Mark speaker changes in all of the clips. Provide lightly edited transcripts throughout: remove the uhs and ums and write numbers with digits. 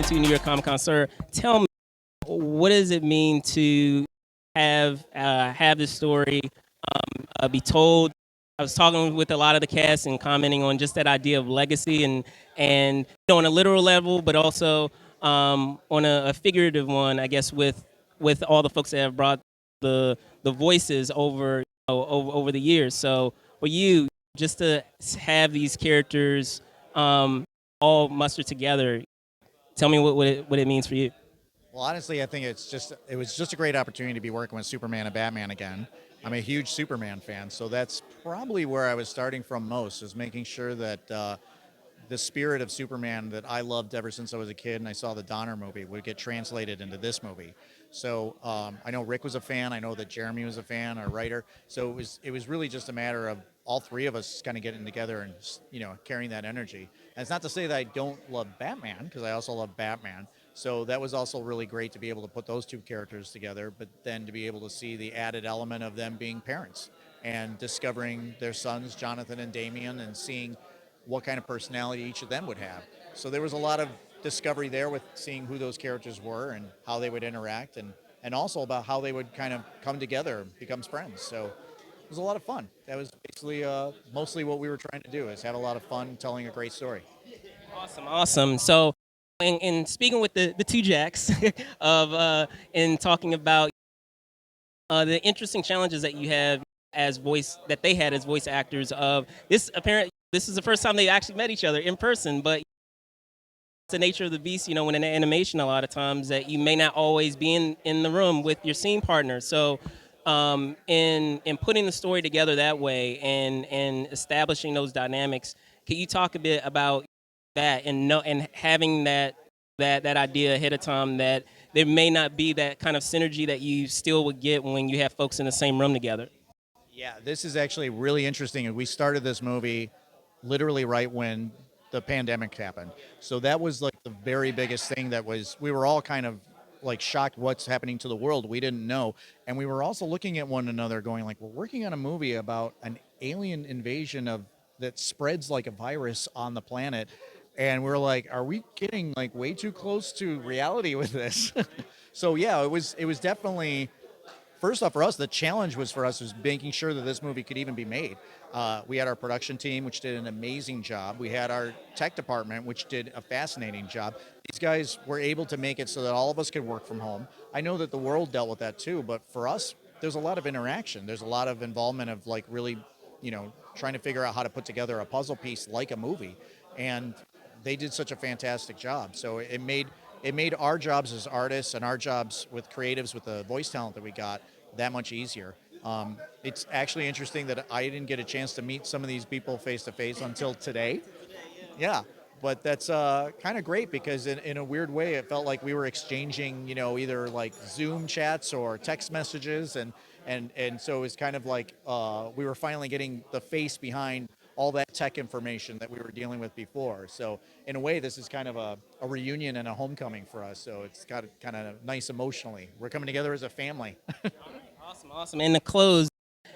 Speaker 1: 2022 New York Comic Con. Sir, tell me, what does it mean to have this story be told? I was talking with a lot of the cast and commenting on just that idea of legacy and on a literal level, but also on a figurative one, I guess, with all the folks that have brought the voices over the years. So for you, just to have these characters all mustered together, tell me what it means for you.
Speaker 2: Well, honestly, I think it was just a great opportunity to be working with Superman and Batman again. I'm a huge Superman fan, so that's probably where I was starting from most, is making sure that the spirit of Superman that I loved ever since I was a kid and I saw the Donner movie would get translated into this movie. So I know Rick was a fan. I know that Jeremy was a fan, our writer. So it was really just a matter of all three of us kind of getting together and carrying that energy. And it's not to say that I don't love Batman, because I also love Batman. So that was also really great to be able to put those two characters together, but then to be able to see the added element of them being parents and discovering their sons, Jonathan and Damian, and seeing what kind of personality each of them would have. So there was a lot of discovery there with seeing who those characters were and how they would interact, and also about how they would kind of come together and become friends. So it was a lot of fun. That was basically mostly what we were trying to do, is have a lot of fun telling a great story.
Speaker 1: Awesome, awesome. So, in speaking with the two Jacks of in talking about the interesting challenges that you have as voice that they had as voice actors of this. Apparently, this is the first time they actually met each other in person, but it's the nature of the beast, when in animation, a lot of times that you may not always be in the room with your scene partner. So, in putting the story together that way and establishing those dynamics, can you talk a bit about that and having that idea ahead of time that there may not be that kind of synergy that you still would get when you have folks in the same room together?
Speaker 2: Yeah, this is actually really interesting. And we started this movie literally right when the pandemic happened. So that was like the very biggest thing we were all kind of like shocked what's happening to the world. We didn't know. And we were also looking at one another going like, we're working on a movie about an alien invasion that spreads like a virus on the planet. And we're like, are we getting like way too close to reality with this? So yeah, it was definitely, first off, for us, the challenge was making sure that this movie could even be made. We had our production team, which did an amazing job. We had our tech department, which did a fascinating job. These guys were able to make it so that all of us could work from home. I know that the world dealt with that too, but for us, there's a lot of interaction. There's a lot of involvement of like really, trying to figure out how to put together a puzzle piece like a movie. And they did such a fantastic job. So it made our jobs as artists and our jobs with creatives with the voice talent that we got that much easier. It's actually interesting that I didn't get a chance to meet some of these people face to face until today. Yeah, but that's kind of great because in a weird way, it felt like we were exchanging, either like Zoom chats or text messages, and so it was kind of like we were finally getting the face behind all that tech information that we were dealing with before. So in a way, this is kind of a reunion and a homecoming for us. So it's got kind of nice emotionally. We're coming together as a family.
Speaker 1: Awesome, awesome. And the close,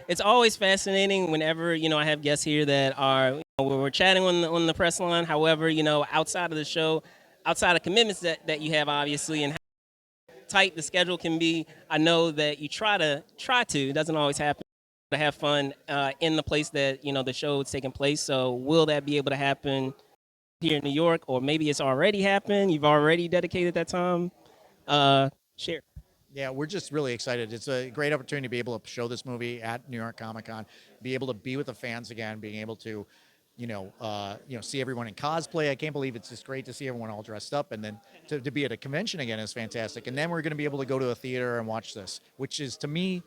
Speaker 1: it's always fascinating whenever I have guests here that are we're chatting on the press line. However, outside of the show, outside of commitments that you have, obviously, and how tight the schedule can be, I know that you try to. It doesn't always happen. To have fun in the place that the show is taking place. So will that be able to happen here in New York, or maybe it's already happened? You've already dedicated that time. Share.
Speaker 2: Yeah, we're just really excited. It's a great opportunity to be able to show this movie at New York Comic Con, be able to be with the fans again, being able to, see everyone in cosplay. I can't believe it's just great to see everyone all dressed up, and then to be at a convention again is fantastic. And then we're going to be able to go to a theater and watch this, which is to me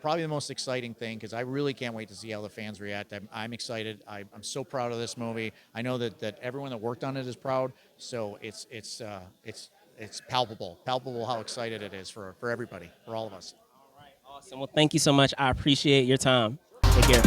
Speaker 2: probably the most exciting thing, because I really can't wait to see how the fans react. I'm excited. I'm so proud of this movie. I know that everyone that worked on it is proud. So it's palpable how excited it is for everybody, for all of us.
Speaker 1: All right, awesome. Well, thank you so much. I appreciate your time. Take care.